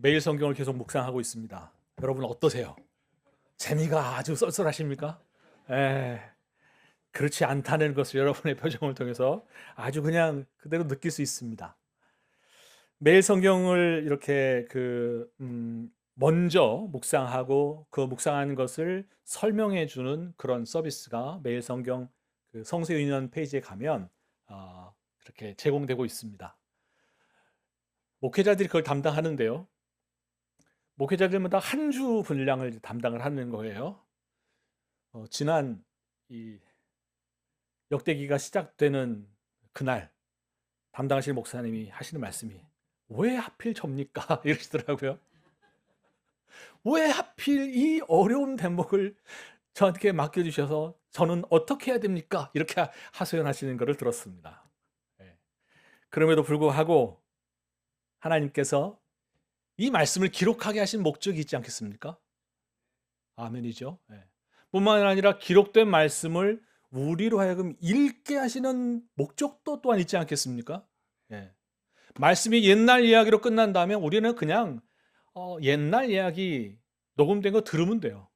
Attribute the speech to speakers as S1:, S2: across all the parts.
S1: 매일 성경을 계속 묵상하고 있습니다. 여러분 어떠세요? 재미가 아주 쏠쏠하십니까? 에, 그렇지 않다는 것을 여러분의 표정을 통해서 아주 그냥 그대로 느낄 수 있습니다. 매일 성경을 이렇게 먼저 묵상하고 그 묵상하는 것을 설명해 주는 그런 서비스가 매일 성경 그 성서윤언 페이지에 가면 이렇게 제공되고 있습니다. 목회자들이 그걸 담당하는데요. 목회자들마다 한 주 분량을 담당을 하는 거예요. 지난 이 역대기가 시작되는 그날 담당하시는 목사님이 하시는 말씀이 왜 하필 접니까? 이러시더라고요. 왜 하필 이 어려운 대목을 저한테 맡겨주셔서 저는 어떻게 해야 됩니까? 이렇게 하소연하시는 것을 들었습니다. 예. 그럼에도 불구하고 하나님께서 이 말씀을 기록하게 하신 목적이 있지 않겠습니까? 아멘이죠. 예. 뿐만 아니라 기록된 말씀을 우리로 하여금 읽게 하시는 목적도 또한 있지 않겠습니까? 예. 말씀이 옛날 이야기로 끝난다면 우리는 그냥 옛날 이야기 녹음된 거 들으면 돼요.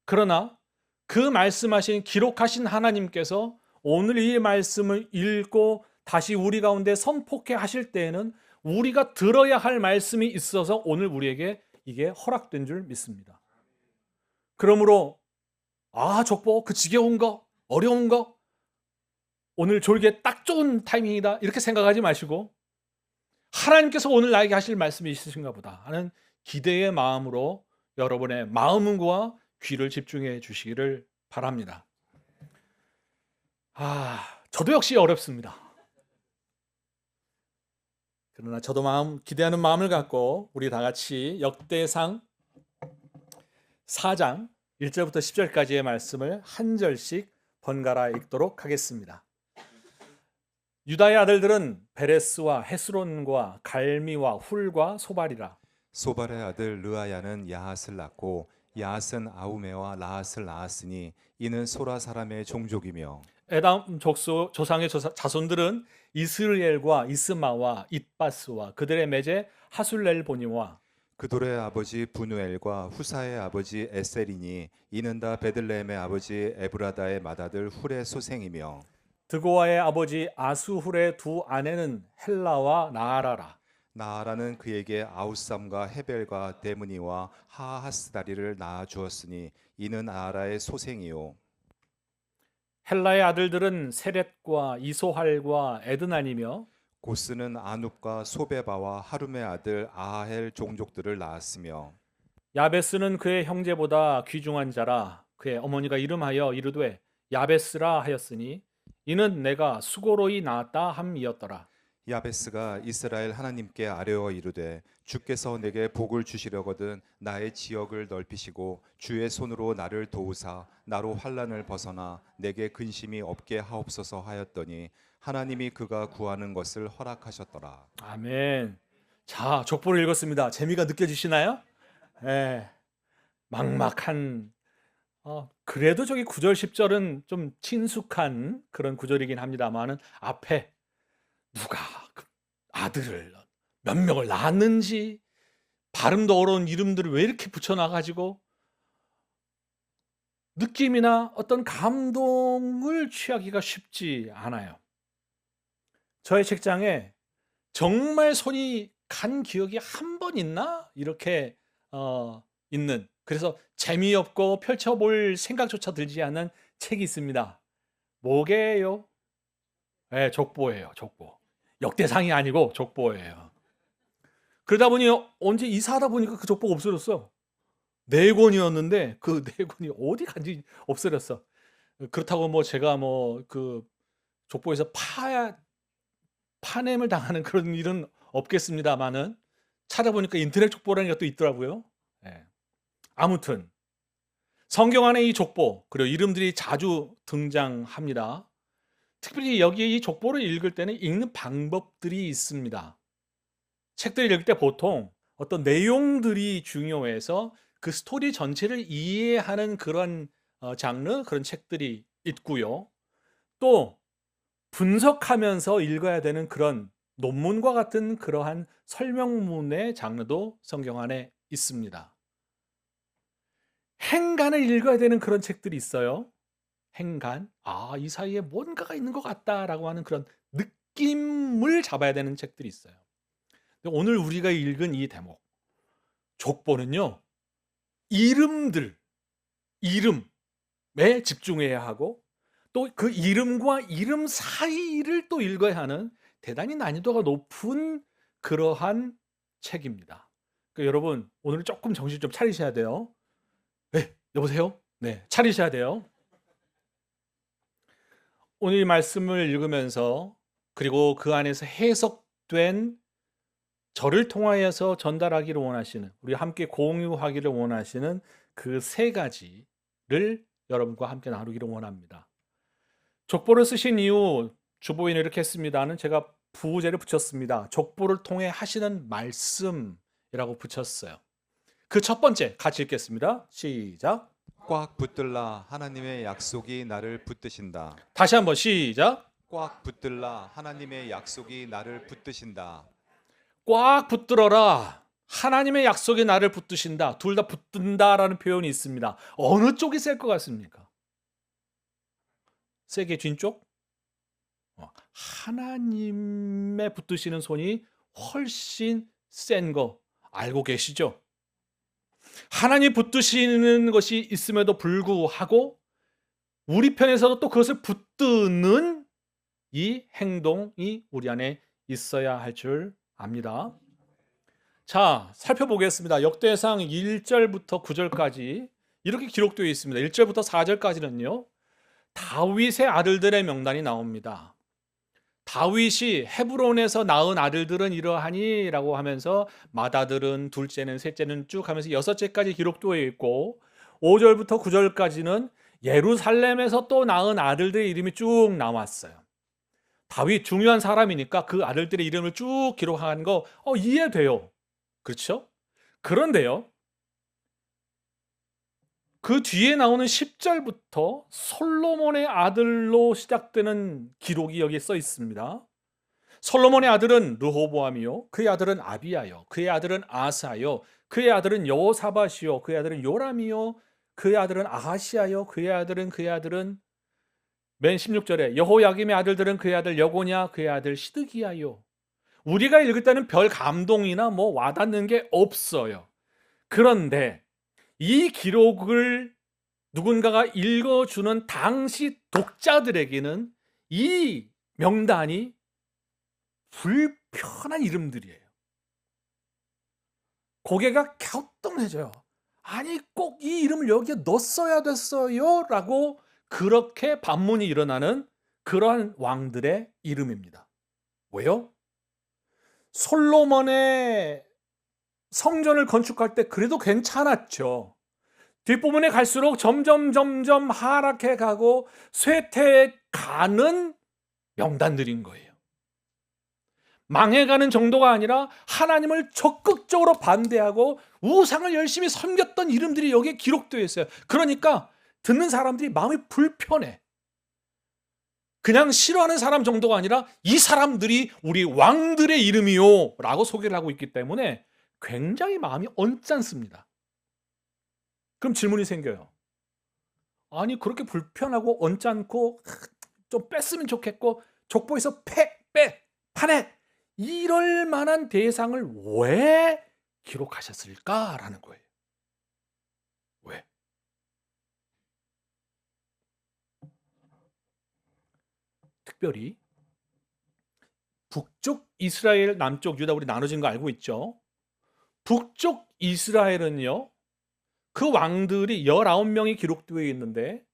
S1: 그러나 그 말씀하신 기록하신 하나님께서 오늘 이 말씀을 읽고 다시 우리 가운데 선포케 하실 때에는 우리가 들어야 할 말씀이 있어서 오늘 우리에게 이게 허락된 줄 믿습니다. 그러므로 족보 그 지겨운 거 어려운 거 오늘 졸기에 딱 좋은 타이밍이다 이렇게 생각하지 마시고 하나님께서 오늘 나에게 하실 말씀이 있으신가 보다 하는 기대의 마음으로 여러분의 마음과 귀를 집중해 주시기를 바랍니다. 저도 역시 어렵습니다. 그러나 저도 기대하는 마음을 갖고 우리 다 같이 역대상 4장 1절부터 10절까지의 말씀을 한 절씩 번갈아 읽도록 하겠습니다. 유다의 아들들은 베레스와 헤스론과 갈미와 훌과 소발이라.
S2: 소발의 아들 르아야는 야핫을 낳고 야핫은 아우메와 라핫을 낳았으니 이는 소라 사람의 종족이며
S1: 에담 조상의 자손들은 이스르엘과 이스마와 잇바스와 그들의 매제 하술렐보니와
S2: 그돌의 아버지 분우엘과 후사의 아버지 에셀이니 이는 다 베들레헴의 아버지 에브라다의 맏아들 훌의 소생이며
S1: 드고아의 아버지 아수훌의 두 아내는 헬라와 나아라라.
S2: 나아라는 그에게 아우삼과 헤벨과 데므니와 하하스다리를 낳아 주었으니 이는 아라의 소생이요
S1: 헬라의 아들들은 세렛과 이소할과 에드난이며
S2: 고스는 아눕과 소베바와 하룸의 아들 아하헬 종족들을 낳았으며
S1: 야베스는 그의 형제보다 귀중한 자라. 그의 어머니가 이름하여 이르되 야베스라 하였으니 이는 내가 수고로이 낳았다 함이었더라.
S2: 야베스가 이스라엘 하나님께 아뢰어 이르되 주께서 내게 복을 주시려거든 나의 지역을 넓히시고 주의 손으로 나를 도우사 나로 환난을 벗어나 내게 근심이 없게 하옵소서 하였더니 하나님이 그가 구하는 것을 허락하셨더라.
S1: 아멘. 자, 족보를 읽었습니다. 재미가 느껴지시나요? 예. 막막한 그래도 저기 9절 10절은 좀 친숙한 그런 구절이긴 합니다만은 앞에 누가 그 아들을 몇 명을 낳았는지 발음도 어려운 이름들을 왜 이렇게 붙여놔 가지고 느낌이나 어떤 감동을 취하기가 쉽지 않아요. 저의 책장에 정말 손이 간 기억이 한 번 있나? 이렇게 있는 그래서 재미없고 펼쳐볼 생각조차 들지 않는 책이 있습니다. 뭐게요? 네, 족보예요. 족보. 역대상이 아니고 족보예요. 그러다 보니 언제 이사하다 보니까 그 족보가 없어졌어. 4권이었는데 그 4권이 어디 간지 없어졌어. 그렇다고 뭐 제가 뭐 그 족보에서 파냄을 당하는 그런 일은 없겠습니다만은 찾아보니까 인터넷 족보라는 게 또 있더라고요. 예. 아무튼 성경 안에 이 족보 그리고 이름들이 자주 등장합니다. 특별히 여기 이 족보를 읽을 때는 읽는 방법들이 있습니다. 책들을 읽을 때 보통 어떤 내용들이 중요해서 그 스토리 전체를 이해하는 그런 장르 그런 책들이 있고요. 또 분석하면서 읽어야 되는 그런 논문과 같은 그러한 설명문의 장르도 성경 안에 있습니다. 행간을 읽어야 되는 그런 책들이 있어요. 행간. 아, 이 사이에 뭔가가 있는 것 같다라고 하는 그런 느낌을 잡아야 되는 책들이 있어요. 근데 오늘 우리가 읽은 이 대목, 족보는요, 이름들, 이름에 집중해야 하고 또 그 이름과 이름 사이를 또 읽어야 하는 대단히 난이도가 높은 그러한 책입니다. 그러니까 여러분, 오늘 조금 정신 좀 차리셔야 돼요. 네, 여보세요? 네, 차리셔야 돼요. 오늘 이 말씀을 읽으면서 그리고 그 안에서 해석된 저를 통하여서 전달하기를 원하시는, 우리 함께 공유하기를 원하시는 그 세 가지를 여러분과 함께 나누기를 원합니다. 족보를 쓰신 이후 주보인을 이렇게 했습니다는 제가 부제를 붙였습니다. 족보를 통해 하시는 말씀이라고 붙였어요. 그 첫 번째 같이 읽겠습니다. 시작.
S2: 꽉 붙들라 하나님의 약속이 나를 붙드신다.
S1: 다시 한번 시작.
S2: 꽉 붙들라 하나님의 약속이 나를 붙드신다.
S1: 꽉 붙들어라. 하나님의 약속이 나를 붙드신다. 둘 다 붙든다라는 표현이 있습니다. 어느 쪽이 셀 것 같습니까? 세게 쥔 쪽? 하나님의 붙드시는 손이 훨씬 센 거 알고 계시죠? 하나님 붙드시는 것이 있음에도 불구하고 우리 편에서도 또 그것을 붙드는 이 행동이 우리 안에 있어야 할 줄 압니다. 자, 살펴보겠습니다. 역대상 1절부터 9절까지 이렇게 기록되어 있습니다. 1절부터 4절까지는요. 다윗의 아들들의 명단이 나옵니다. 다윗이 헤브론에서 낳은 아들들은 이러하니라고 하면서 맏아들은 둘째는 셋째는 쭉 하면서 여섯째까지 기록되어 있고 5절부터 9절까지는 예루살렘에서 또 낳은 아들들의 이름이 쭉 나왔어요. 다윗 중요한 사람이니까 그 아들들의 이름을 쭉 기록한 거 이해돼요. 그렇죠? 그런데요. 그 뒤에 나오는 10절부터 솔로몬의 아들로 시작되는 기록이 여기에 써 있습니다. 솔로몬의 아들은 르호보암이요, 그의 아들은 아비야요, 그의 아들은 아사요, 그의 아들은 여호사밧이요, 그의 아들은 요람이요, 그의 아들은 아하시야요, 그의 아들은 맨 16절에 여호야김의 아들들은 그의 아들 여고냐, 그의 아들 시드기야요. 우리가 읽을 때는 별 감동이나 뭐 와닿는 게 없어요. 그런데 이 기록을 누군가가 읽어주는 당시 독자들에게는 이 명단이 불편한 이름들이에요. 고개가 갸우뚱해져요. 아니 꼭 이 이름을 여기에 넣었어야 됐어요 라고 그렇게 반문이 일어나는 그러한 왕들의 이름입니다. 왜요? 솔로몬의 성전을 건축할 때 그래도 괜찮았죠. 뒷부분에 갈수록 점점 하락해 가고 쇠퇴해 가는 명단들인 거예요. 망해가는 정도가 아니라 하나님을 적극적으로 반대하고 우상을 열심히 섬겼던 이름들이 여기에 기록되어 있어요. 그러니까 듣는 사람들이 마음이 불편해. 그냥 싫어하는 사람 정도가 아니라 이 사람들이 우리 왕들의 이름이요 라고 소개를 하고 있기 때문에 굉장히 마음이 언짢습니다. 그럼 질문이 생겨요. 아니 그렇게 불편하고 언짢고 좀 뺐으면 좋겠고 족보에서 파내 이럴 만한 대상을 왜 기록하셨을까라는 거예요. 왜? 특별히 북쪽 이스라엘, 남쪽 유다 우리 나눠진 거 알고 있죠? 북쪽 이스라엘은요. 그 왕들이 19명이 기록되어 있는데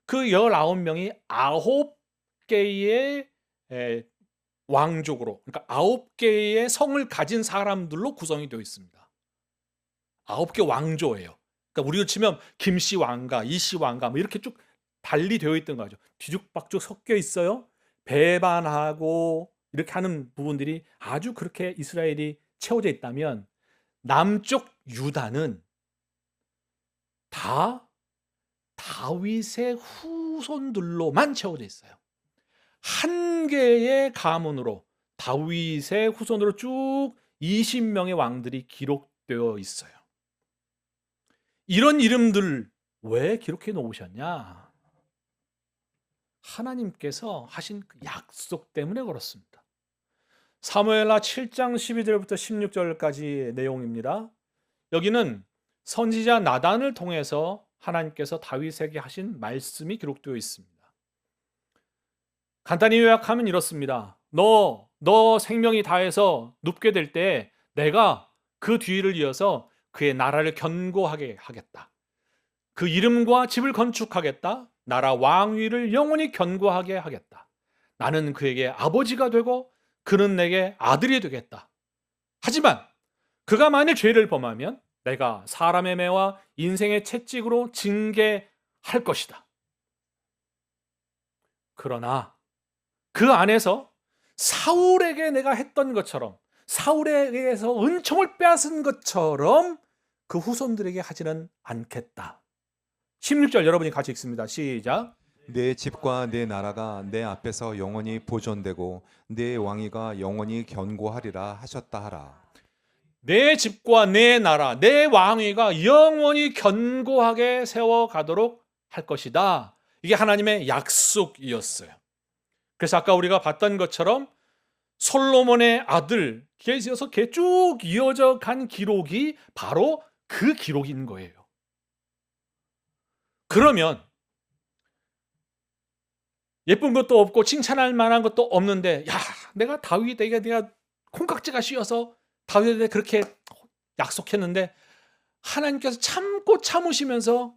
S1: 그 19명이 9개의 왕족으로, 그러니까 9개의 성을 가진 사람들로 구성이 되어 있습니다. 9개 왕조예요. 그러니까 우리로 치면 김씨 왕가, 이씨 왕가 뭐 이렇게 쭉 달리 되어 있던 거죠. 뒤죽박죽 섞여 있어요. 배반하고 이렇게 하는 부분들이 아주 그렇게 이스라엘이 채워져 있다면 남쪽 유다는 다 다윗의 후손들로만 채워져 있어요. 한 개의 가문으로 다윗의 후손으로 쭉 20명의 왕들이 기록되어 있어요. 이런 이름들 왜 기록해 놓으셨냐? 하나님께서 하신 그 약속 때문에 그렇습니다. 사무엘하 7장 12절부터 16절까지 내용입니다. 여기는 선지자 나단을 통해서 하나님께서 다윗에게 하신 말씀이 기록되어 있습니다. 간단히 요약하면 이렇습니다. 너 생명이 다해서 눕게 될 때 내가 그 뒤를 이어서 그의 나라를 견고하게 하겠다. 그 이름과 집을 건축하겠다. 나라 왕위를 영원히 견고하게 하겠다. 나는 그에게 아버지가 되고 그는 내게 아들이 되겠다. 하지만 그가 만일 죄를 범하면 내가 사람의 매와 인생의 채찍으로 징계할 것이다. 그러나 그 안에서 사울에게 내가 했던 것처럼, 사울에게서 은총을 빼앗은 것처럼 그 후손들에게 하지는 않겠다. 16절 여러분이 같이 읽습니다. 시작.
S2: 내 집과 내 나라가 내 앞에서 영원히 보존되고 내 왕위가 영원히 견고하리라 하셨다 하라.
S1: 내 집과 내 나라, 내 왕위가 영원히 견고하게 세워가도록 할 것이다. 이게 하나님의 약속이었어요. 그래서 아까 우리가 봤던 것처럼 솔로몬의 아들, 계에서 쭉 이어져 간 기록이 바로 그 기록인 거예요. 그러면 예쁜 것도 없고 칭찬할 만한 것도 없는데, 야, 내가 다윗에게 내가 콩깍지가 씌어서 다윗에게 그렇게 약속했는데 하나님께서 참고 참으시면서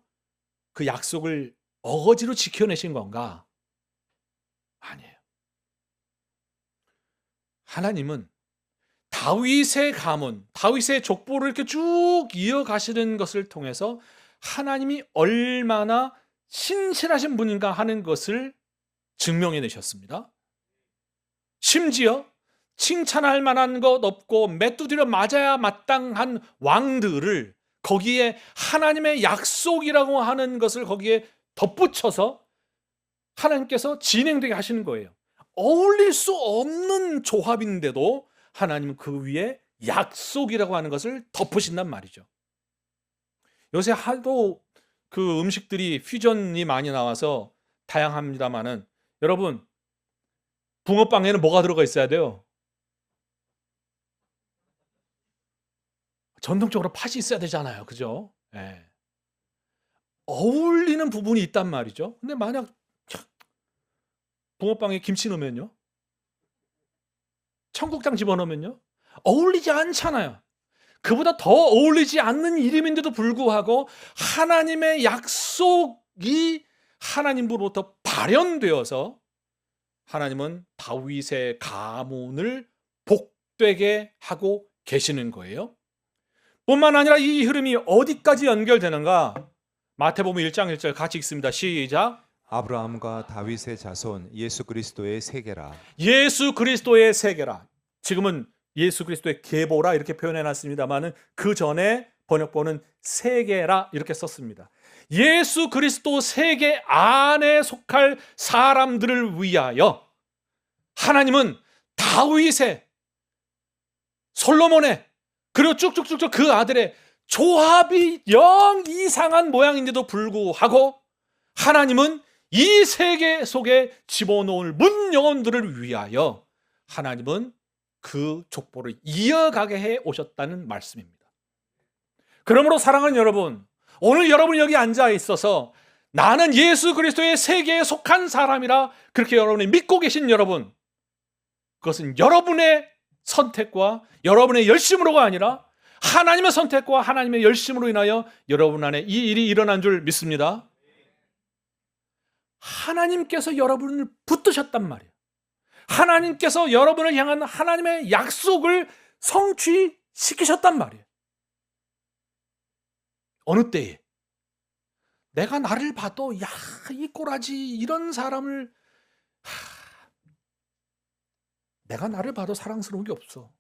S1: 그 약속을 어거지로 지켜내신 건가? 아니에요. 하나님은 다윗의 가문, 다윗의 족보를 이렇게 쭉 이어가시는 것을 통해서 하나님이 얼마나 신실하신 분인가 하는 것을 증명해 내셨습니다. 심지어 칭찬할 만한 것 없고 메뚜드려 맞아야 마땅한 왕들을 거기에 하나님의 약속이라고 하는 것을 거기에 덧붙여서 하나님께서 진행되게 하시는 거예요. 어울릴 수 없는 조합인데도 하나님은 그 위에 약속이라고 하는 것을 덮으신단 말이죠. 요새 하도 그 음식들이 퓨전이 많이 나와서 다양합니다만은 여러분, 붕어빵에는 뭐가 들어가 있어야 돼요? 전통적으로 팥이 있어야 되잖아요. 그죠? 예. 어울리는 부분이 있단 말이죠. 근데 만약 붕어빵에 김치 넣으면요? 청국장 집어넣으면요? 어울리지 않잖아요. 그보다 더 어울리지 않는 이름인데도 불구하고 하나님의 약속이 하나님으로부터 발현되어서 하나님은 다윗의 가문을 복되게 하고 계시는 거예요. 뿐만 아니라 이 흐름이 어디까지 연결되는가? 마태복음 1장 1절 같이 읽습니다. 시작.
S2: 아브라함과 다윗의 자손 예수 그리스도의 세계라.
S1: 예수 그리스도의 세계라. 지금은 예수 그리스도의 계보라 이렇게 표현해놨습니다만은 그 전에 번역본은 세계라 이렇게 썼습니다. 예수 그리스도 세계 안에 속할 사람들을 위하여 하나님은 다윗의, 솔로몬의, 그리고 쭉쭉쭉쭉 그 아들의 조합이 영 이상한 모양인데도 불구하고 하나님은 이 세계 속에 집어넣을 문 영혼들을 위하여 하나님은 그 족보를 이어가게 해 오셨다는 말씀입니다. 그러므로 사랑하는 여러분, 오늘 여러분이 여기 앉아 있어서 나는 예수 그리스도의 세계에 속한 사람이라 그렇게 여러분이 믿고 계신 여러분, 그것은 여러분의 선택과 여러분의 열심으로가 아니라 하나님의 선택과 하나님의 열심으로 인하여 여러분 안에 이 일이 일어난 줄 믿습니다. 하나님께서 여러분을 붙드셨단 말이에요. 하나님께서 여러분을 향한 하나님의 약속을 성취시키셨단 말이에요. 어느 때에 내가 나를 봐도 야, 이 꼬라지 이런 사람을 내가 나를 봐도 사랑스러운 게 없어.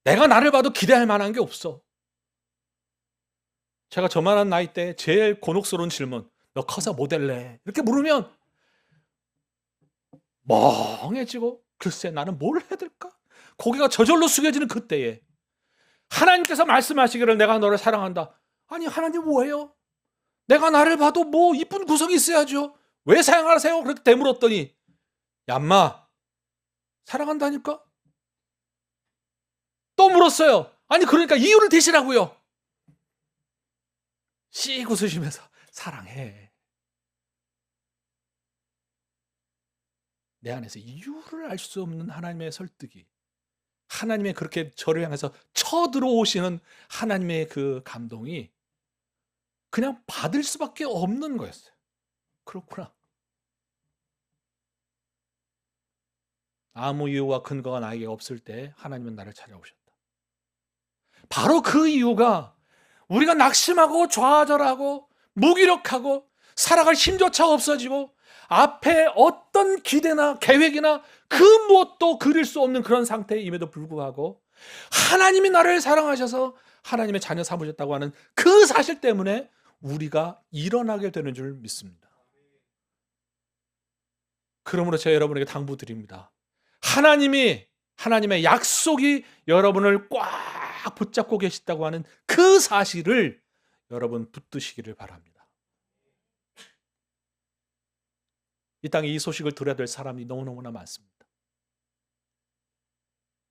S1: 내가 나를 봐도 기대할 만한 게 없어. 제가 저만한 나이 때 제일 곤혹스러운 질문, 너 커서 뭐 될래? 이렇게 물으면 멍해지고 글쎄 나는 뭘 해야 될까? 고개가 저절로 숙여지는 그때에 하나님께서 말씀하시기를 내가 너를 사랑한다. 아니 하나님 뭐예요? 내가 나를 봐도 뭐 이쁜 구석이 있어야죠. 왜 사랑하세요? 그렇게 되물었더니 얌마 사랑한다니까? 또 물었어요. 아니 그러니까 이유를 대시라고요. 씩 웃으시면서 사랑해. 내 안에서 이유를 알 수 없는 하나님의 설득이, 하나님의 그렇게 저를 향해서 쳐들어오시는 하나님의 그 감동이 그냥 받을 수밖에 없는 거였어요. 그렇구나. 아무 이유와 근거가 나에게 없을 때 하나님은 나를 찾아오셨다. 바로 그 이유가 우리가 낙심하고 좌절하고 무기력하고 살아갈 힘조차 없어지고 앞에 어떤 기대나 계획이나 그 무엇도 그릴 수 없는 그런 상태임에도 불구하고 하나님이 나를 사랑하셔서 하나님의 자녀 삼으셨다고 하는 그 사실 때문에 우리가 일어나게 되는 줄 믿습니다. 그러므로 제가 여러분에게 당부드립니다. 하나님의 약속이 여러분을 꽉 붙잡고 계시다고 하는 그 사실을 여러분 붙드시기를 바랍니다. 이 땅에 이 소식을 들어야 될 사람이 너무너무나 많습니다.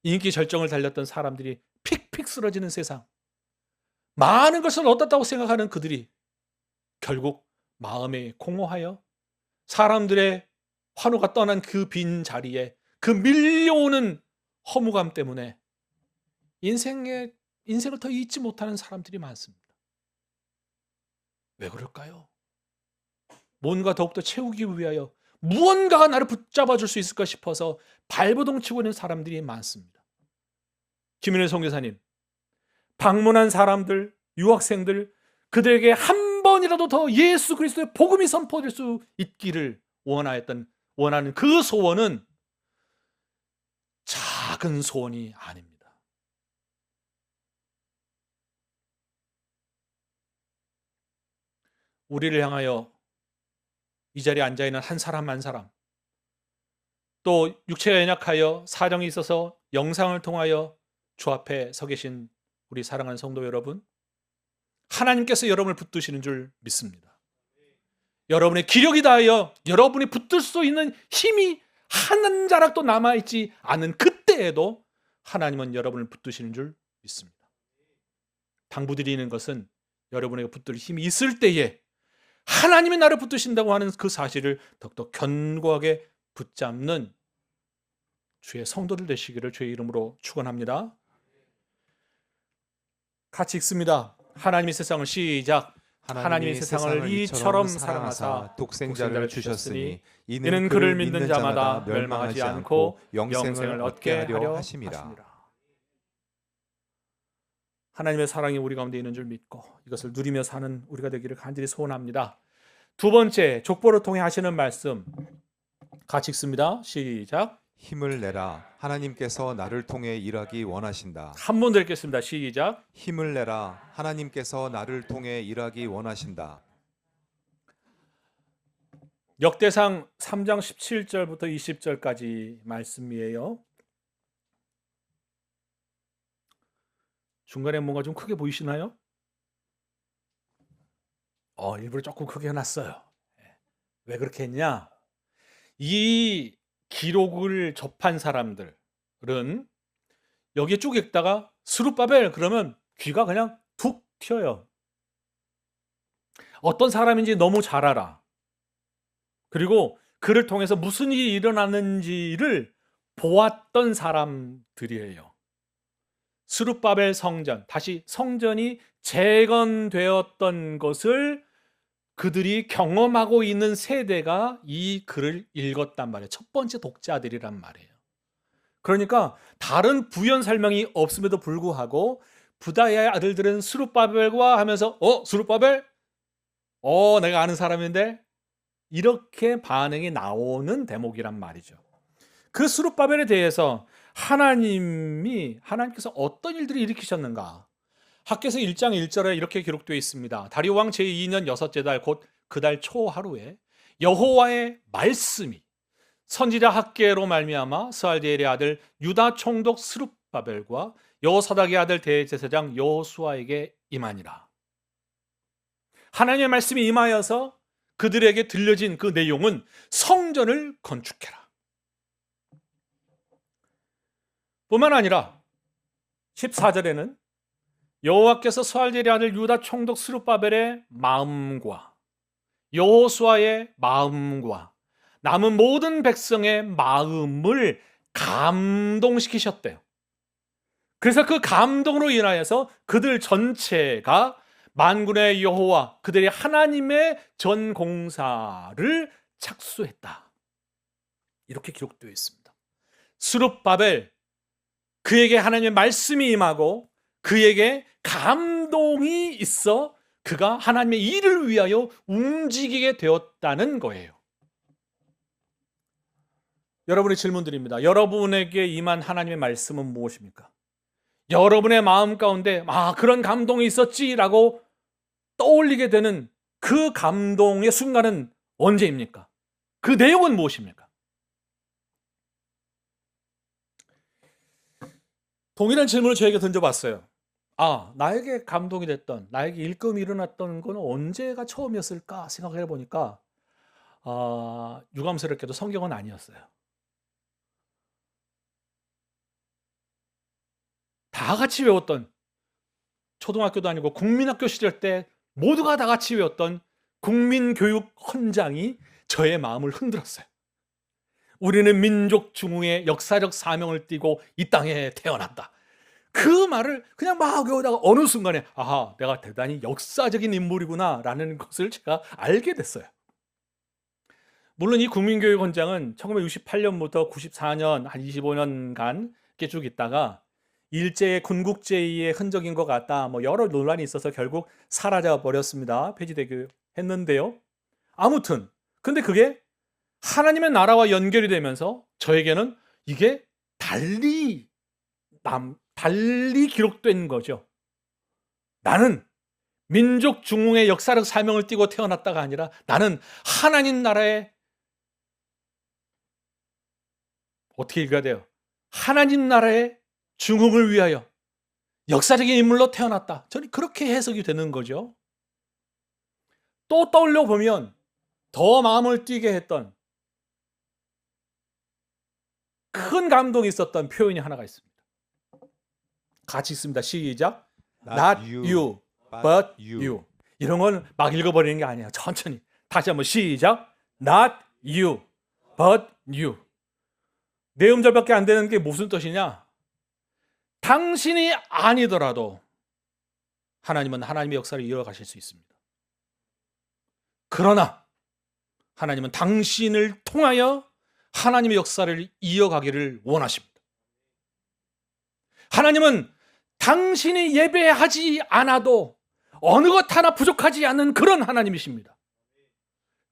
S1: 인기 절정을 달렸던 사람들이 픽픽 쓰러지는 세상, 많은 것을 얻었다고 생각하는 그들이 결국 마음에 공허하여 사람들의 환호가 떠난 그 빈 자리에 그 밀려오는 허무감 때문에 인생을 더 잊지 못하는 사람들이 많습니다. 왜 그럴까요? 뭔가 더욱더 채우기 위하여 무언가가 나를 붙잡아 줄 수 있을까 싶어서 발버둥 치고 있는 사람들이 많습니다. 김윤혜 선교사님, 방문한 사람들, 유학생들, 그들에게 한 번이라도 더 예수 그리스도의 복음이 선포될 수 있기를 원하는 그 소원은 작은 소원이 아닙니다. 우리를 향하여 이 자리에 앉아있는 한 사람 한 사람, 또 육체가 연약하여 사정이 있어서 영상을 통하여 주 앞에 서 계신 우리 사랑하는 성도 여러분, 하나님께서 여러분을 붙드시는 줄 믿습니다. 여러분의 기력이 다하여 여러분이 붙들 수 있는 힘이 한 자락도 남아있지 않은 그때에도 하나님은 여러분을 붙드시는 줄 믿습니다. 당부드리는 것은 여러분에게 붙들 힘이 있을 때에 하나님이 나를 붙드신다고 하는 그 사실을 더욱더 견고하게 붙잡는 주의 성도들 되시기를 주의 이름으로 축원합니다. 같이 읽습니다. 하나님이 세상을 시작. 하나님이 세상을 이처럼 사랑하사 독생자를 주셨으니 이는 그를 믿는 자마다 멸망하지 않고 영생을 얻게 하려 하심이라. 하나님의 사랑이 우리 가운데 있는 줄 믿고 이것을 누리며 사는 우리가 되기를 간절히 소원합니다. 두 번째, 족보를 통해 하시는 말씀 같이 읽습니다. 시작.
S2: 힘을 내라. 하나님께서 나를 통해 일하기 원하신다.
S1: 한 번 더 읽겠습니다. 시작.
S2: 힘을 내라. 하나님께서 나를 통해 일하기 원하신다.
S1: 역대상 3장 17절부터 20절까지 말씀이에요. 중간에 뭔가 좀 크게 보이시나요? 일부러 조금 크게 해놨어요. 왜 그렇게 했냐? 이 기록을 접한 사람들은 여기에 쭉 읽다가 스룹바벨 그러면 귀가 그냥 툭 튀어요. 어떤 사람인지 너무 잘 알아. 그리고 그를 통해서 무슨 일이 일어났는지를 보았던 사람들이에요. 스룹바벨 성전, 다시 성전이 재건되었던 것을 그들이 경험하고 있는 세대가 이 글을 읽었단 말이에요. 첫 번째 독자들이란 말이에요. 그러니까 다른 부연 설명이 없음에도 불구하고 부다야의 아들들은 스룹바벨과 하면서 스룹바벨? 내가 아는 사람인데? 이렇게 반응이 나오는 대목이란 말이죠. 그 스룹바벨에 대해서 하나님께서 어떤 일들을 일으키셨는가? 학개서 1장 1절에 이렇게 기록되어 있습니다. 다리오 왕 제2년 6째 달 곧 그 달 초 하루에 여호와의 말씀이 선지자 학개로 말미암아 스알디엘의 아들 유다 총독 스룹바벨과 여호사닥의 아들 대제사장 여호수아에게 임하니라. 하나님의 말씀이 임하여서 그들에게 들려진 그 내용은 성전을 건축해라. 뿐만 아니라 14절에는 여호와께서 스알디엘의 아들 유다 총독 스룹바벨의 마음과 여호수아의 마음과 남은 모든 백성의 마음을 감동시키셨대요. 그래서 그 감동으로 인하여서 그들 전체가 만군의 여호와 그들의 하나님의 전 공사를 착수했다. 이렇게 기록되어 있습니다. 스룹바벨, 그에게 하나님의 말씀이 임하고 그에게 감동이 있어 그가 하나님의 일을 위하여 움직이게 되었다는 거예요. 여러분의 질문 드립니다. 여러분에게 임한 하나님의 말씀은 무엇입니까? 여러분의 마음 가운데 그런 감동이 있었지라고 떠올리게 되는 그 감동의 순간은 언제입니까? 그 내용은 무엇입니까? 동일한 질문을 저에게 던져봤어요. 나에게 감동이 됐던, 나에게 일금이 일어났던 건 언제가 처음이었을까 생각을 해보니까 유감스럽게도 성경은 아니었어요. 다 같이 외웠던, 초등학교도 아니고 국민학교 시절 때 모두가 다 같이 외웠던 국민교육 헌장이 저의 마음을 흔들었어요. 우리는 민족 중흥의 역사적 사명을 띠고 이 땅에 태어났다. 그 말을 그냥 막 외우다가 어느 순간에 내가 대단히 역사적인 인물이구나 라는 것을 제가 알게 됐어요. 물론 이 국민교육 헌장은 1968년부터 94년 한 25년간 이렇게 쭉 있다가 일제의 군국제의의 흔적인 것 같다, 여러 논란이 있어서 결국 사라져 버렸습니다. 폐지되기로 했는데요. 아무튼 근데 그게 하나님의 나라와 연결이 되면서 저에게는 이게 달리 기록된 거죠. 나는 민족 중흥의 역사적 사명을 띠고 태어났다가 아니라 나는 하나님 나라의, 어떻게 읽어야 돼요? 하나님 나라의 중흥을 위하여 역사적인 인물로 태어났다. 저는 그렇게 해석이 되는 거죠. 또 떠올려 보면 더 마음을 뛰게 했던 큰 감동이 있었던 표현이 하나가 있습니다. 같이 있습니다. 시작. Not you, but you. 이런 건 막 읽어버리는 게 아니에요. 천천히. 다시 한번 시작. Not you, but you. 네 음절밖에 안 되는 게 무슨 뜻이냐? 당신이 아니더라도 하나님은 하나님의 역사를 이어가실 수 있습니다. 그러나 하나님은 당신을 통하여 하나님의 역사를 이어가기를 원하십니다. 하나님은 당신이 예배하지 않아도 어느 것 하나 부족하지 않는 그런 하나님이십니다.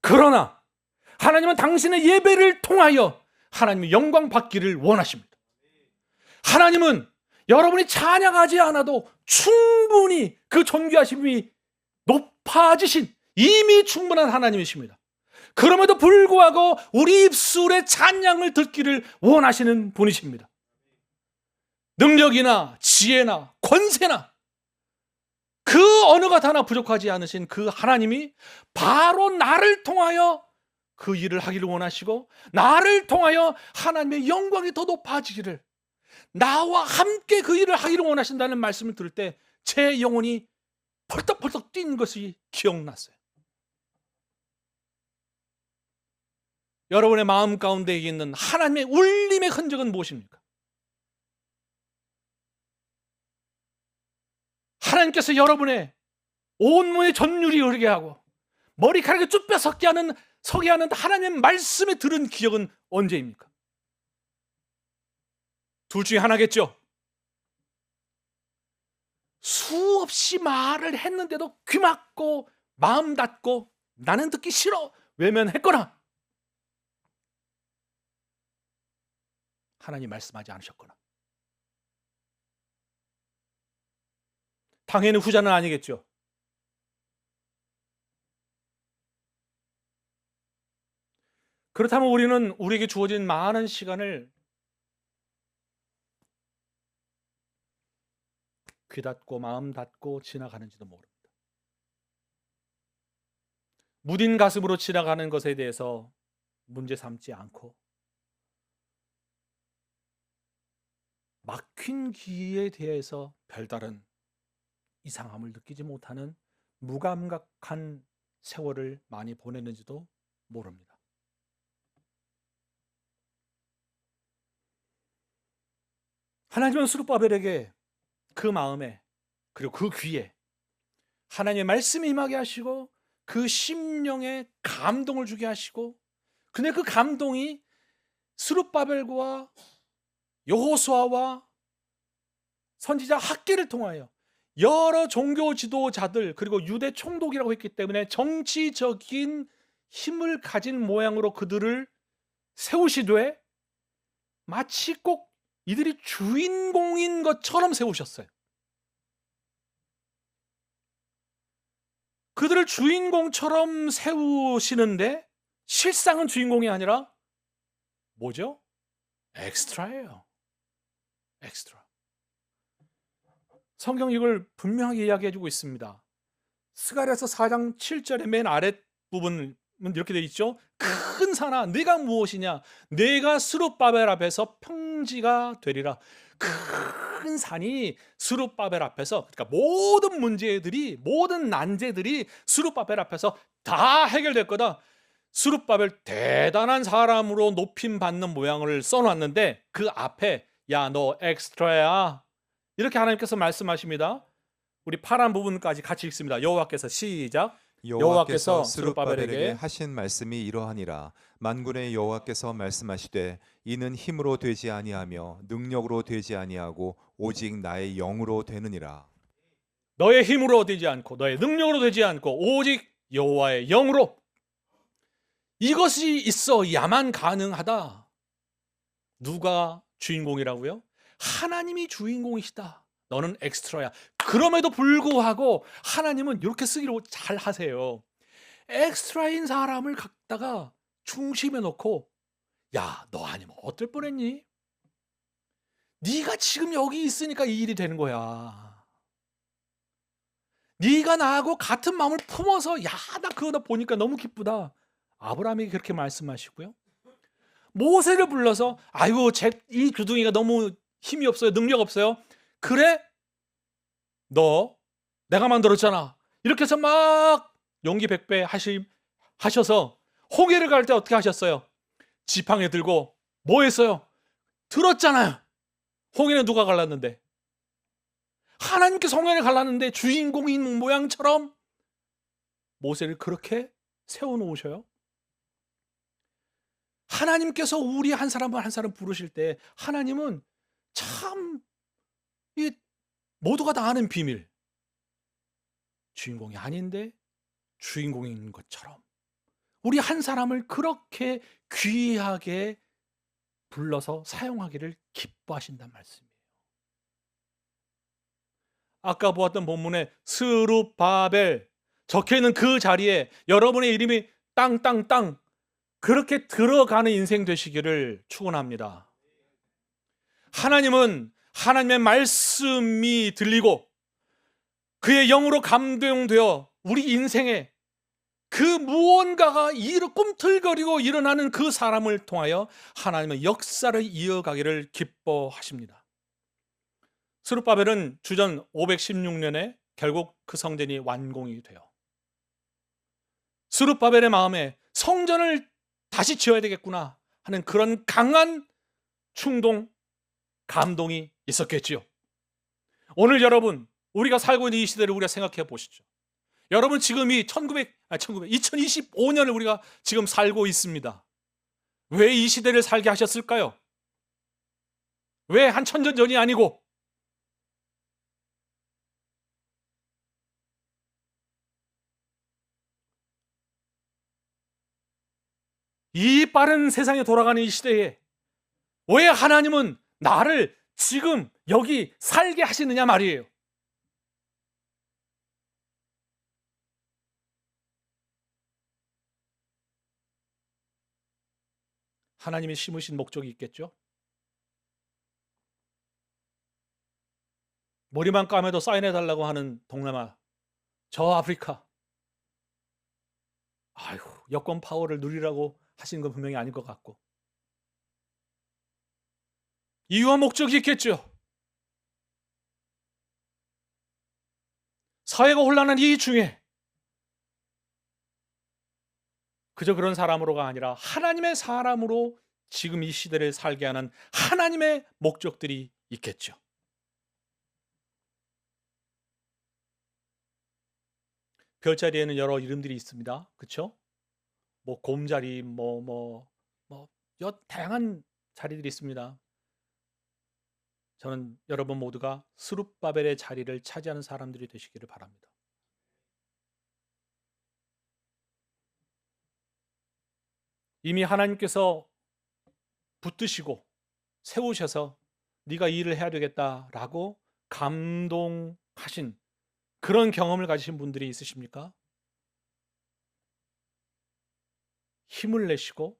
S1: 그러나 하나님은 당신의 예배를 통하여 하나님의 영광 받기를 원하십니다. 하나님은 여러분이 찬양하지 않아도 충분히 그 존귀하심이 높아지신 이미 충분한 하나님이십니다. 그럼에도 불구하고 우리 입술의 찬양을 듣기를 원하시는 분이십니다. 능력이나 지혜나 권세나 그 어느 것 하나 부족하지 않으신 그 하나님이 바로 나를 통하여 그 일을 하기를 원하시고 나를 통하여 하나님의 영광이 더 높아지기를, 나와 함께 그 일을 하기를 원하신다는 말씀을 들을 때 제 영혼이 펄떡펄떡 뛴 것이 기억났어요. 여러분의 마음 가운데 있는 하나님의 울림의 흔적은 무엇입니까? 하나님께서 여러분의 온몸에 전율이 흐르게 하고 머리카락이 쭉 펴서게 하는 하나님의 말씀에 들은 기억은 언제입니까? 둘 중에 하나겠죠. 수없이 말을 했는데도 귀 막고 마음 닫고 나는 듣기 싫어 외면했거나, 하나님 말씀하지 않으셨거나. 당연히 후자는 아니겠죠. 그렇다면 우리는 우리에게 주어진 많은 시간을 귀 닫고 마음 닫고 지나가는지도 모릅니다. 무딘 가슴으로 지나가는 것에 대해서 문제 삼지 않고 막힌 귀에 대해서 별다른 이상함을 느끼지 못하는 무감각한 세월을 많이 보냈는지도 모릅니다. 하나님은 스룹바벨에게 그 마음에 그리고 그 귀에 하나님의 말씀이 임하게 하시고 그 심령에 감동을 주게 하시고, 근데 그 감동이 스룹바벨과 여호수아와 선지자 학계를 통하여 여러 종교 지도자들 그리고 유대 총독이라고 했기 때문에 정치적인 힘을 가진 모양으로 그들을 세우시되 마치 꼭 이들이 주인공인 것처럼 세우셨어요. 그들을 주인공처럼 세우시는데 실상은 주인공이 아니라 뭐죠? 엑스트라예요. 엑스트라. 성경 이걸 분명하게 이야기해주고 있습니다. 스가랴서 4장 7절의 맨 아랫부분은 이렇게 되어 있죠. 큰 산아 네가 무엇이냐, 내가 스룹바벨 앞에서 평지가 되리라. 큰 산이 스룹바벨 앞에서, 그러니까 모든 문제들이, 모든 난제들이 스룹바벨 앞에서 다 해결될 거다. 스룹바벨 대단한 사람으로 높임 받는 모양을 써놨는데 그 앞에 야 너 엑스트라야, 이렇게 하나님께서 말씀하십니다. 우리 파란 부분까지 같이 읽습니다. 여호와께서 시작.
S2: 여호와께서 스룹바벨에게 하신 말씀이 이러하니라. 만군의 여호와께서 말씀하시되 이는 힘으로 되지 아니하며 능력으로 되지 아니하고 오직 나의 영으로 되느니라.
S1: 너의 힘으로 되지 않고 너의 능력으로 되지 않고 오직 여호와의 영으로. 이것이 있어야만 가능하다. 누가 주인공이라고요? 하나님이 주인공이시다. 너는 엑스트라야. 그럼에도 불구하고 하나님은 이렇게 쓰기로 잘 하세요. 엑스트라인 사람을 갖다가 중심에 놓고 야, 너 아니면 어떨 뻔했니? 네가 지금 여기 있으니까 이 일이 되는 거야. 네가 나하고 같은 마음을 품어서 야, 나 그거 나 보니까 너무 기쁘다. 아브라함에게 그렇게 말씀하시고요. 모세를 불러서 아이고 이 주둥이가 너무 힘이 없어요. 능력 없어요. 그래? 너 내가 만들었잖아. 이렇게 해서 막 용기 백배 하셔서 홍해를 갈 때 어떻게 하셨어요? 지팡이 들고 뭐 했어요? 들었잖아요. 홍해는 누가 갈랐는데? 하나님께서 홍해를 갈랐는데 주인공인 모양처럼 모세를 그렇게 세워놓으셔요. 하나님께서 우리 한 사람 한 사람 부르실 때 하나님은 참 이 모두가 다 아는 비밀, 주인공이 아닌데 주인공인 것처럼 우리 한 사람을 그렇게 귀하게 불러서 사용하기를 기뻐하신단 말씀이에요. 아까 보았던 본문에 스룹바벨 적혀있는 그 자리에 여러분의 이름이 땅땅땅 그렇게 들어가는 인생 되시기를 축원합니다. 하나님은 하나님의 말씀이 들리고 그의 영으로 감동되어 우리 인생에 그 무언가가 꿈틀거리고 일어나는 그 사람을 통하여 하나님의 역사를 이어가기를 기뻐하십니다. 스룹바벨은 주전 516년에 결국 그 성전이 완공이 돼요. 스룹바벨의 마음에 성전을 다시 지어야 되겠구나 하는 그런 강한 충동, 감동이 있었겠지요. 오늘 여러분, 우리가 살고 있는 이 시대를 우리가 생각해 보시죠. 여러분 지금 이 2025년을 우리가 지금 살고 있습니다. 왜 이 시대를 살게 하셨을까요? 왜 한 천년 전이 아니고? 이 빠른 세상에 돌아가는 이 시대에 왜 하나님은 나를 지금 여기 살게 하시느냐 말이에요. 하나님이 심으신 목적이 있겠죠. 머리만 감아도 사인해달라고 하는 동남아, 저 아프리카, 아유, 여권 파워를 누리라고 하신 건 분명히 아닌 것 같고, 이유와 목적이 있겠죠. 사회가 혼란한 이 중에 그저 그런 사람으로가 아니라 하나님의 사람으로 지금 이 시대를 살게 하는 하나님의 목적들이 있겠죠. 별자리에는 여러 이름들이 있습니다. 그렇죠? 뭐 곰자리, 다양한 자리들이 있습니다. 저는 여러분 모두가 스룹바벨의 자리를 차지하는 사람들이 되시기를 바랍니다. 이미 하나님께서 붙드시고 세우셔서 네가 이 일을 해야 되겠다라고 감동하신 그런 경험을 가지신 분들이 있으십니까? 힘을 내시고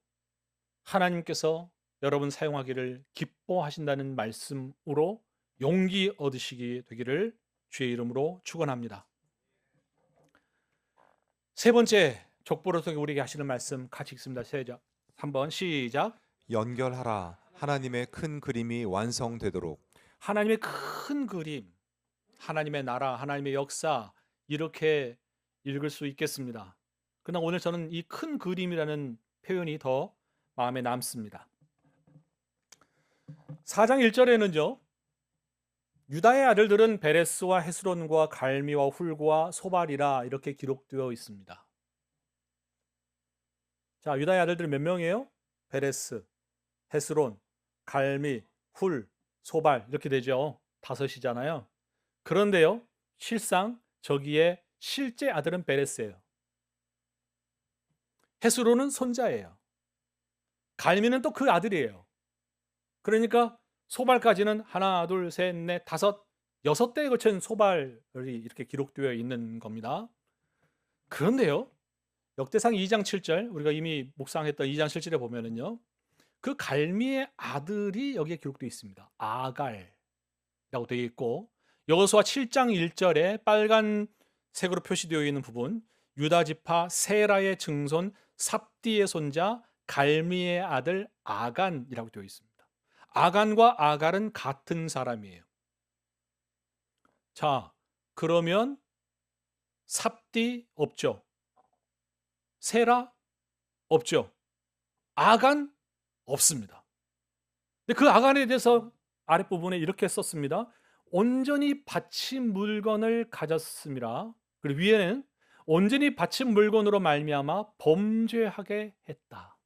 S1: 하나님께서 여러분 사용하기를 기뻐하신다는 말씀으로 용기 얻으시기 되기를 주의 이름으로 축원합니다. 세 번째 족보를 통해 우리에게 하시는 말씀 같이 읽습니다. 3번 시작.
S2: 연결하라. 하나님의 큰 그림이 완성되도록.
S1: 하나님의 큰 그림, 하나님의 나라, 하나님의 역사 이렇게 읽을 수 있겠습니다. 그러나 오늘 저는 이 큰 그림이라는 표현이 더 마음에 남습니다. 4장 1절에는요. 유다의 아들들은 베레스와 헤스론과 갈미와 훌과 소발이라 이렇게 기록되어 있습니다. 자, 유다의 아들들 몇 명이에요? 베레스, 헤스론, 갈미, 훌, 소발 이렇게 되죠. 5이잖아요. 그런데요. 실상 저기에 실제 아들은 베레스예요. 헤스론은 손자예요. 갈미는 또 그 아들이에요. 그러니까 소발까지는 하나, 둘, 셋, 넷, 다섯, 6대에 걸친 소발이 이렇게 기록되어 있는 겁니다. 그런데요. 역대상 2장 7절 우리가 이미 묵상했던 2장 7절에 보면은요. 그 갈미의 아들이 여기에 기록되어 있습니다. 아갈이라고 되어 있고 여호수아 7장 1절에 빨간색으로 표시되어 있는 부분 유다 지파 세라의 증손 삽디의 손자 갈미의 아들 아간이라고 되어 있습니다. 아간과 아갈은 같은 사람이에요. 자, 그러면 삽디 없죠. 세라 없죠. 아간 없습니다. 근데 그 아간에 대해서 아랫부분에 이렇게 썼습니다. 온전히 바친 물건을 가졌음이라. 그리고 위에는 온전히 바친 물건으로 말미암아 범죄하게 했다.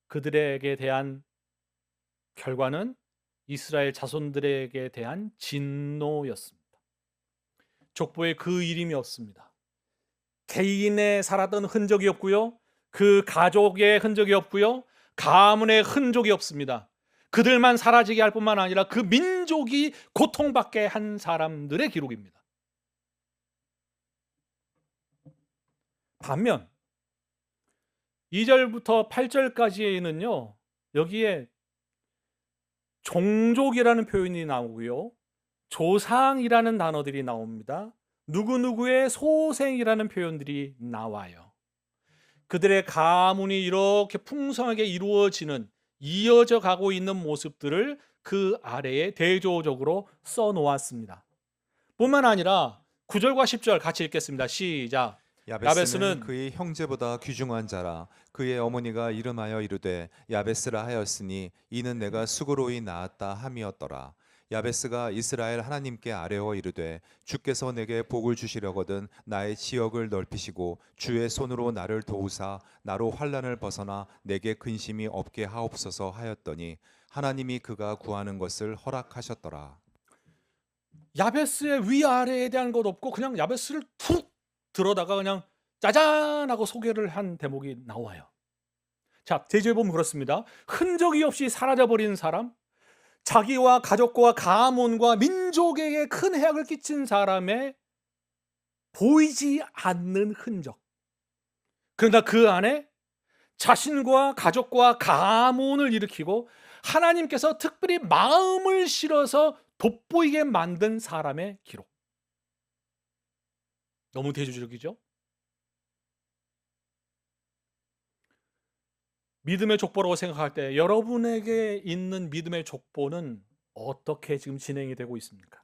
S1: 그들에게 대한 결과는 이스라엘 자손들에게 대한 진노였습니다. 족보에 그 이름이 없습니다. 개인의 살았던 흔적이 없고요. 그 가족의 흔적이 없고요. 가문의 흔적이 없습니다. 그들만 사라지게 할 뿐만 아니라 그 민족이 고통받게 한 사람들의 기록입니다. 반면 2절부터 8절까지는요. 여기에 종족이라는 표현이 나오고요. 조상이라는 단어들이 나옵니다. 누구누구의 소생이라는 표현들이 나와요. 그들의 가문이 이렇게 풍성하게 이루어지는 이어져 가고 있는 모습들을 그 아래에 대조적으로 써놓았습니다. 뿐만 아니라 9절과 10절 같이 읽겠습니다. 시작.
S2: 야베스는 그의 형제보다 귀중한 자라. 그의 어머니가 이름하여 이르되 야베스라 하였으니 이는 내가 수고로이 낳았다 함이었더라. 야베스가 이스라엘 하나님께 아뢰어 이르되 주께서 내게 복을 주시려거든 나의 지역을 넓히시고 주의 손으로 나를 도우사 나로 환난을 벗어나 내게 근심이 없게 하옵소서 하였더니 하나님이 그가 구하는 것을 허락하셨더라.
S1: 야베스의 위아래에 대한 것 없고 그냥 야베스를 툭 들어다가 그냥 짜잔 하고 소개를 한 대목이 나와요. 자, 대조해 보면 그렇습니다. 흔적이 없이 사라져버린 사람, 자기와 가족과 가문과 민족에게 큰 해악을 끼친 사람의 보이지 않는 흔적. 그러나 그 안에 자신과 가족과 가문을 일으키고 하나님께서 특별히 마음을 실어서 돋보이게 만든 사람의 기록. 너무 대조적이죠? 믿음의 족보라고 생각할 때 여러분에게 있는 믿음의 족보는 어떻게 지금 진행이 되고 있습니까?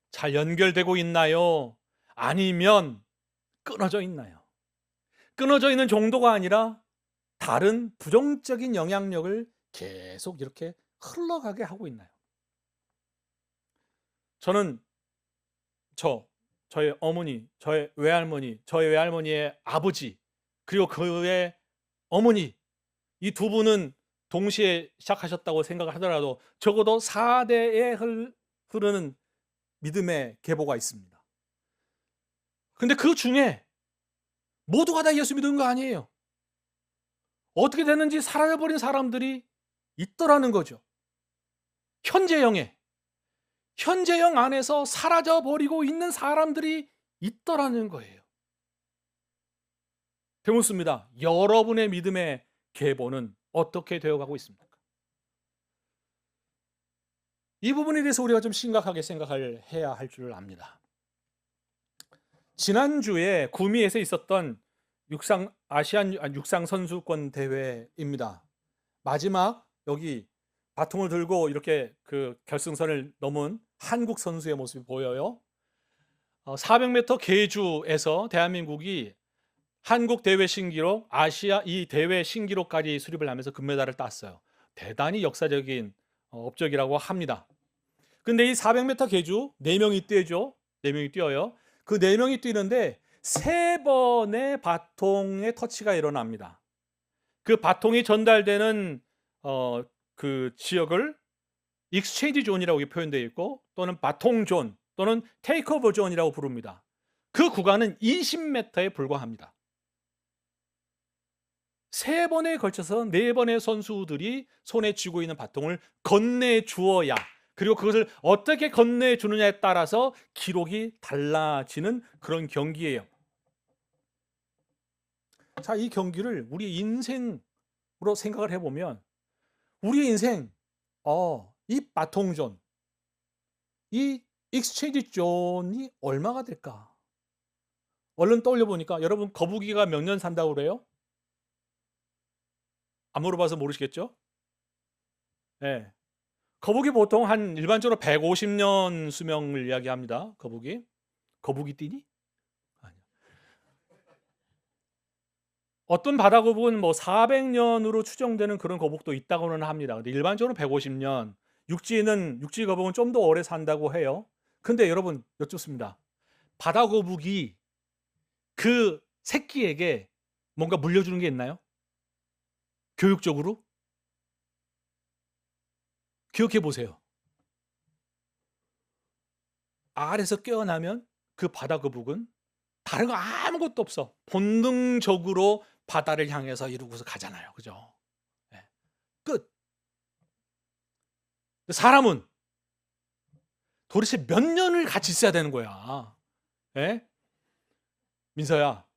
S1: 잘 연결되고 있나요? 아니면 끊어져 있나요? 끊어져 있는 정도가 아니라 다른 부정적인 영향력을 계속 이렇게 흘러가게 하고 있나요? 저는 저의 어머니, 저의 외할머니, 저의 외할머니의 아버지, 그리고 그의 어머니, 이 두 분은 동시에 시작하셨다고 생각을 하더라도 적어도 4대에 흐르는 믿음의 계보가 있습니다. 근데 그 중에 모두가 다 예수 믿는 거 아니에요. 어떻게 됐는지 사라져버린 사람들이 있더라는 거죠. 현재형 안에서 사라져버리고 있는 사람들이 있더라는 거예요. 되묻습니다. 여러분의 믿음의 계보는 어떻게 되어가고 있습니까? 이 부분에 대해서 우리가 좀 심각하게 생각을 해야 할 줄 압니다. 지난주에 구미에서 있었던 아시안 육상 선수권 대회입니다. 마지막 여기 바통을 들고 이렇게 그 결승선을 넘은 한국 선수의 모습이 보여요. 400m 계주에서 대한민국이 한국 대회 신기록, 아시아 이 대회 신기록까지 수립을 하면서 금메달을 땄어요. 대단히 역사적인 업적이라고 합니다. 근데 이 400m 계주 4명이 뛰죠. 4명이 뛰어요. 그 4명이 뛰는데 3번의 바통의 터치가 일어납니다. 그 바통이 전달되는 그 지역을 익스체인지 존이라고 표현되어 있고 또는 바통 존 또는 테이크오버 존이라고 부릅니다. 그 구간은 20m에 불과합니다. 3번에 걸쳐서 4번의 선수들이 손에 쥐고 있는 바통을 건네주어야, 그리고 그것을 어떻게 건네주느냐에 따라서 기록이 달라지는 그런 경기예요. 자, 이 경기를 우리 인생으로 생각을 해보면 우리의 인생, 이 바통존, 이 익스체인지 존이 얼마가 될까? 얼른 떠올려 보니까 여러분 거북이가 몇 년 산다고 그래요? 안 물어봐서 모르시겠죠? 네. 거북이 보통 한 일반적으로 150년 수명을 이야기합니다. 거북이 띠니? 아니요. 어떤 바다거북은 뭐 400년으로 추정되는 그런 거북도 있다고는 합니다. 근데 일반적으로 150년, 육지 거북은 좀 더 오래 산다고 해요. 근데 여러분 여쭙습니다. 바다거북이 그 새끼에게 뭔가 물려주는 게 있나요? 교육적으로? 기억해 보세요. 알에서 깨어나면 그 바다거북은 다른 거 아무것도 없어. 본능적으로 바다를 향해서 이루고서 가잖아요. 그죠? 네. 끝. 사람은 도대체 몇 년을 같이 있어야 되는 거야. 네? 민서야,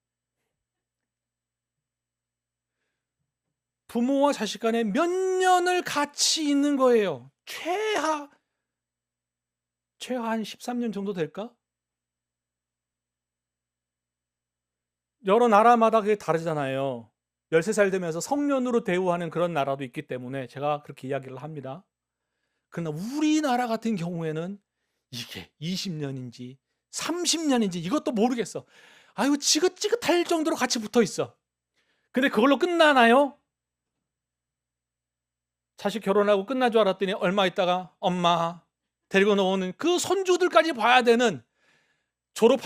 S1: 부모와 자식 간에 몇 년을 같이 있는 거예요. 최하 한 13년 정도 될까? 여러 나라마다 그게 다르잖아요. 13살 되면서 성년으로 대우하는 그런 나라도 있기 때문에 제가 그렇게 이야기를 합니다. 그러나 우리나라 같은 경우에는 이게 20년인지 30년인지 이것도 모르겠어. 아유, 지긋지긋할 정도로 같이 붙어 있어. 근데 그걸로 끝나나요? 자식 결혼하고 끝난 줄 알았더니 얼마 있다가 엄마 데리고 나오는 그 손주들까지 봐야 되는, 졸업이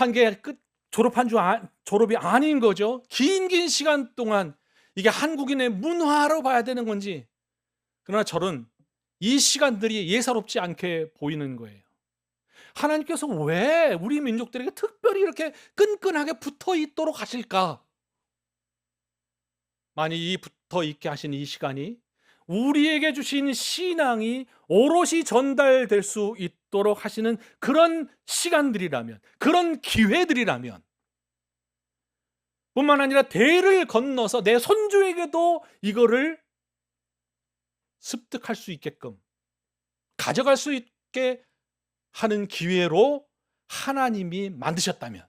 S1: 아닌 거죠. 긴 시간 동안 이게 한국인의 문화로 봐야 되는 건지. 그러나 저는 이 시간들이 예사롭지 않게 보이는 거예요. 하나님께서 왜 우리 민족들에게 특별히 이렇게 끈끈하게 붙어 있도록 하실까? 만약 이 붙어 있게 하신 이 시간이 우리에게 주신 신앙이 오롯이 전달될 수 있도록 하시는 그런 시간들이라면, 그런 기회들이라면 뿐만 아니라 대를 건너서 내 손주에게도 이거를 습득할 수 있게끔 가져갈 수 있게 하는 기회로 하나님이 만드셨다면,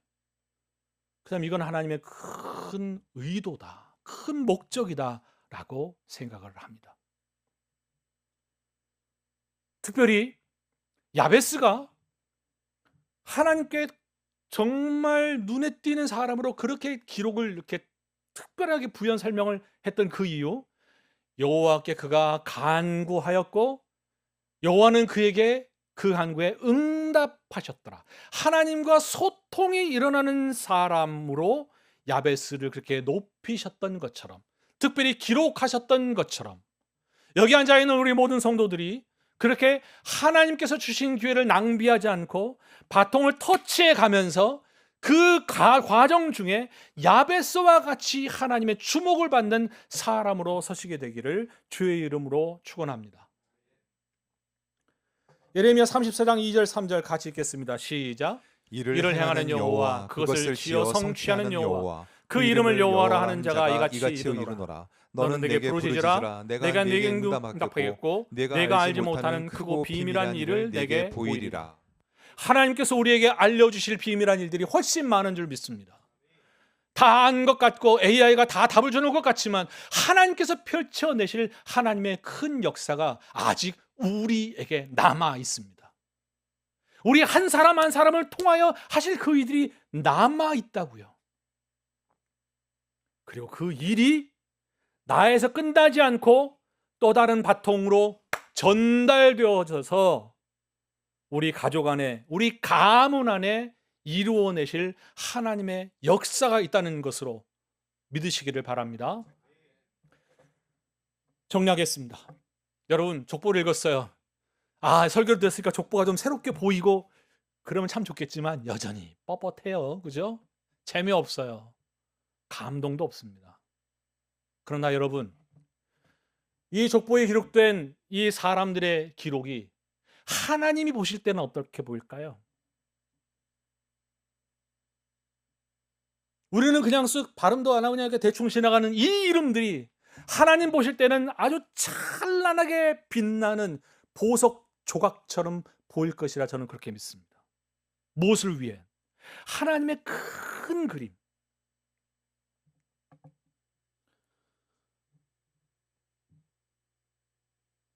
S1: 그다음 이건 하나님의 큰 의도다, 큰 목적이다라고 생각을 합니다. 특별히 야베스가 하나님께 정말 눈에 띄는 사람으로 그렇게 기록을 이렇게 특별하게 부연 설명을 했던 그 이유, 여호와께 그가 간구하였고 여호와는 그에게 그 간구에 응답하셨더라. 하나님과 소통이 일어나는 사람으로 야베스를 그렇게 높이셨던 것처럼, 특별히 기록하셨던 것처럼, 여기 앉아 있는 우리 모든 성도들이 그렇게 하나님께서 주신 기회를 낭비하지 않고 바통을 터치해 가면서 그 과정 중에 야베스와 같이 하나님의 주목을 받는 사람으로 서시게 되기를 주의 이름으로 축원합니다. 예레미야 34장 2절 3절 같이 읽겠습니다. 시작.
S2: 이를 행하는 여호와, 그것을 지어 성취하는 여호와,
S1: 그 이름을 여호와라 하는 자가 이같이 이르노라.
S2: 이르노라.
S1: 너는 내게 부르짖으라. 내가 네게 응답하겠고 내가 알지 못하는 크고 비밀한 일을 내게 보이리라. 하나님께서 우리에게 알려주실 비밀한 일들이 훨씬 많은 줄 믿습니다. 다 안 것 같고 AI가 다 답을 주는 것 같지만 하나님께서 펼쳐내실 하나님의 큰 역사가 아직 우리에게 남아 있습니다. 우리 한 사람 한 사람을 통하여 하실 그 일이 남아 있다고요. 그리고 그 일이 나에서 끝나지 않고 또 다른 바통으로 전달되어져서 우리 가족 안에, 우리 가문 안에 이루어내실 하나님의 역사가 있다는 것으로 믿으시기를 바랍니다. 정리하겠습니다. 여러분, 족보를 읽었어요. 설교를 들었으니까 족보가 좀 새롭게 보이고 그러면 참 좋겠지만 여전히 뻣뻣해요. 그죠? 재미없어요. 감동도 없습니다. 그러나 여러분, 이 족보에 기록된 이 사람들의 기록이 하나님이 보실 때는 어떻게 보일까요? 우리는 그냥 쓱 발음도 안 하고 그냥 대충 지나가는 이 이름들이 하나님 보실 때는 아주 찬란하게 빛나는 보석 조각처럼 보일 것이라 저는 그렇게 믿습니다. 무엇을 위해? 하나님의 큰 그림.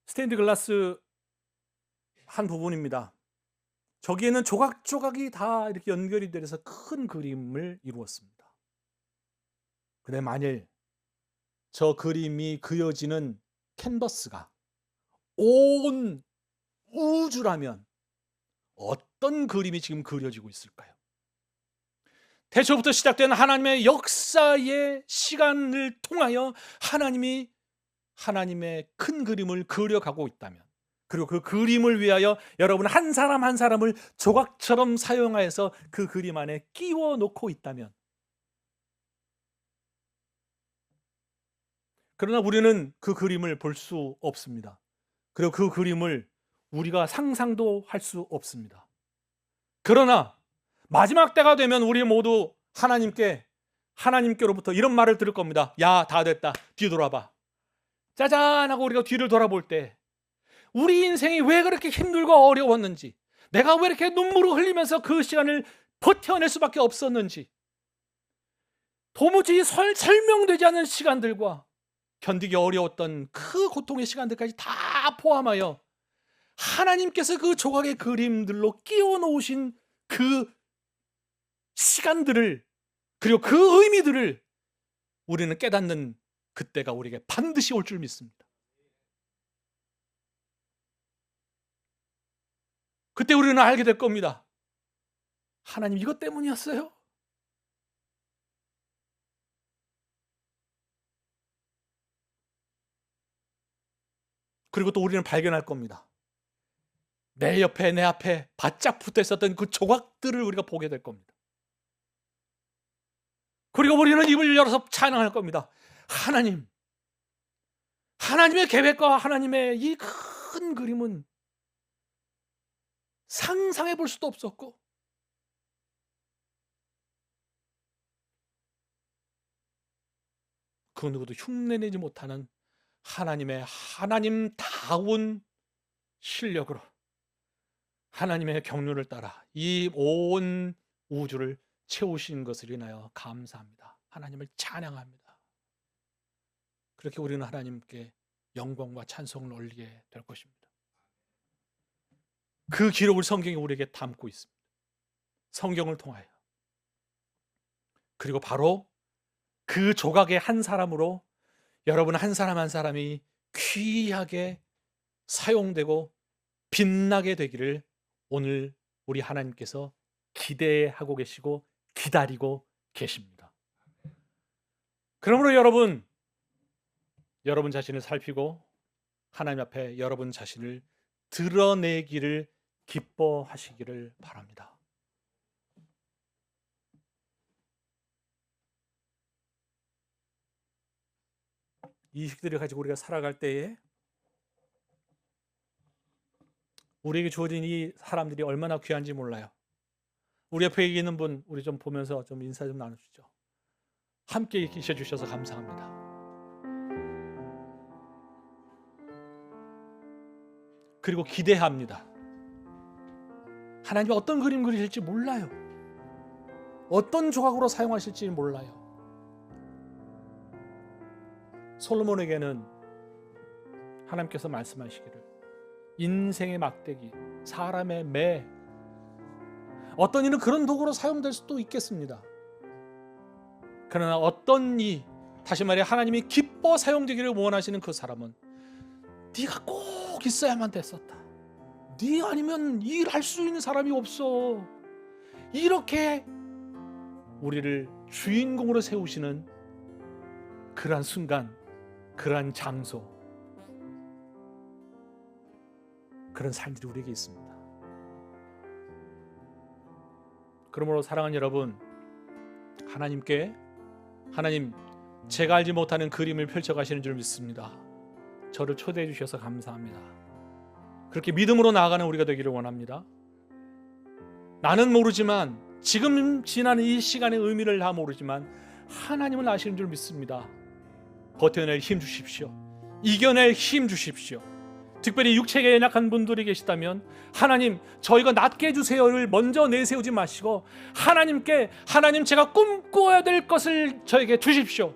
S1: 스테인드 글라스 한 부분입니다. 저기에는 조각조각이 다 이렇게 연결이 돼서 큰 그림을 이루었습니다. 근데 만일 저 그림이 그려지는 캔버스가 온 우주라면 어떤 그림이 지금 그려지고 있을까요? 태초부터 시작된 하나님의 역사의 시간을 통하여 하나님이 하나님의 큰 그림을 그려가고 있다면, 그리고 그 그림을 위하여 여러분 한 사람 한 사람을 조각처럼 사용하여서 그 그림 안에 끼워 놓고 있다면, 그러나 우리는 그 그림을 볼 수 없습니다. 그리고 그 그림을 우리가 상상도 할 수 없습니다. 그러나 마지막 때가 되면 우리 모두 하나님께로부터 이런 말을 들을 겁니다. 야, 다 됐다. 뒤돌아봐. 짜잔 하고 우리가 뒤를 돌아볼 때 우리 인생이 왜 그렇게 힘들고 어려웠는지, 내가 왜 이렇게 눈물을 흘리면서 그 시간을 버텨낼 수밖에 없었는지, 도무지 설명되지 않는 시간들과 견디기 어려웠던 그 고통의 시간들까지 다 포함하여 하나님께서 그 조각의 그림들로 끼워 놓으신 그 시간들을, 그리고 그 의미들을 우리는 깨닫는 그때가 우리에게 반드시 올 줄 믿습니다. 그때 우리는 알게 될 겁니다. 하나님 이것 때문이었어요? 그리고 또 우리는 발견할 겁니다. 내 옆에, 내 앞에 바짝 붙어 있었던 그 조각들을 우리가 보게 될 겁니다. 그리고 우리는 입을 열어서 찬양할 겁니다. 하나님의 계획과 하나님의 이 큰 그림은 상상해 볼 수도 없었고, 그 누구도 흉내내지 못하는 하나님의 하나님다운 실력으로 하나님의 경륜을 따라 이 온 우주를 채우신 것을 인하여 감사합니다. 하나님을 찬양합니다. 그렇게 우리는 하나님께 영광과 찬송을 올리게 될 것입니다. 그 기록을 성경이 우리에게 담고 있습니다. 성경을 통하여. 그리고 바로 그 조각의 한 사람으로 여러분 한 사람 한 사람이 귀하게 사용되고 빛나게 되기를 오늘 우리 하나님께서 기대하고 계시고 기다리고 계십니다. 그러므로 여러분 자신을 살피고 하나님 앞에 여러분 자신을 드러내기를 기뻐하시기를 바랍니다. 이 식들을 가지고 우리가 살아갈 때에 우리에게 주어진 이 사람들이 얼마나 귀한지 몰라요. 우리 옆에 있는 분 우리 좀 보면서 좀 인사 좀 나누시죠. 함께 계셔 주셔서 감사합니다. 그리고 기대합니다. 하나님이 어떤 그림 그리실지 몰라요. 어떤 조각으로 사용하실지 몰라요. 솔로몬에게는 하나님께서 말씀하시기를 인생의 막대기, 사람의 매, 어떤 이는 그런 도구로 사용될 수도 있겠습니다. 그러나 어떤 다시 말해 하나님이 기뻐 사용되기를 원하시는 그 사람은 네가 꼭 있어야만 됐었다. 네 아니면 일할 수 있는 사람이 없어. 이렇게 우리를 주인공으로 세우시는 그러한 순간, 그러한 장소, 그런 삶들이 우리에게 있습니다. 그러므로 사랑하는 여러분, 하나님 제가 알지 못하는 그림을 펼쳐가시는 줄 믿습니다. 저를 초대해 주셔서 감사합니다. 그렇게 믿음으로 나아가는 우리가 되기를 원합니다. 나는 모르지만 지금 지나는 이 시간의 의미를 다 모르지만 하나님은 아시는 줄 믿습니다. 버텨낼 힘 주십시오. 이겨낼 힘 주십시오. 특별히 육체가 연약한 분들이 계시다면 하나님 저희가 낫게 해주세요를 먼저 내세우지 마시고 하나님 제가 꿈꿔야 될 것을 저에게 주십시오.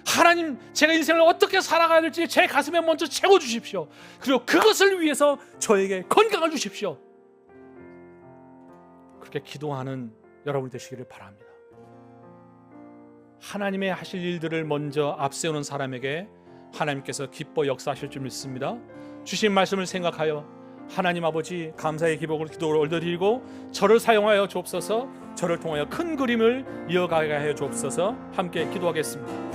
S1: 하나님 제가 인생을 어떻게 살아가야 될지 제 가슴에 먼저 채워주십시오. 그리고 그것을 위해서 저에게 건강을 주십시오. 그렇게 기도하는 여러분 되시기를 바랍니다. 하나님의 하실 일들을 먼저 앞세우는 사람에게 하나님께서 기뻐 역사하실 줄 믿습니다. 주신 말씀을 생각하여 하나님 아버지 감사의 기도를 올려드리고 저를 사용하여 주옵소서. 저를 통하여 큰 그림을 이어가게 하여 주옵소서. 함께 기도하겠습니다.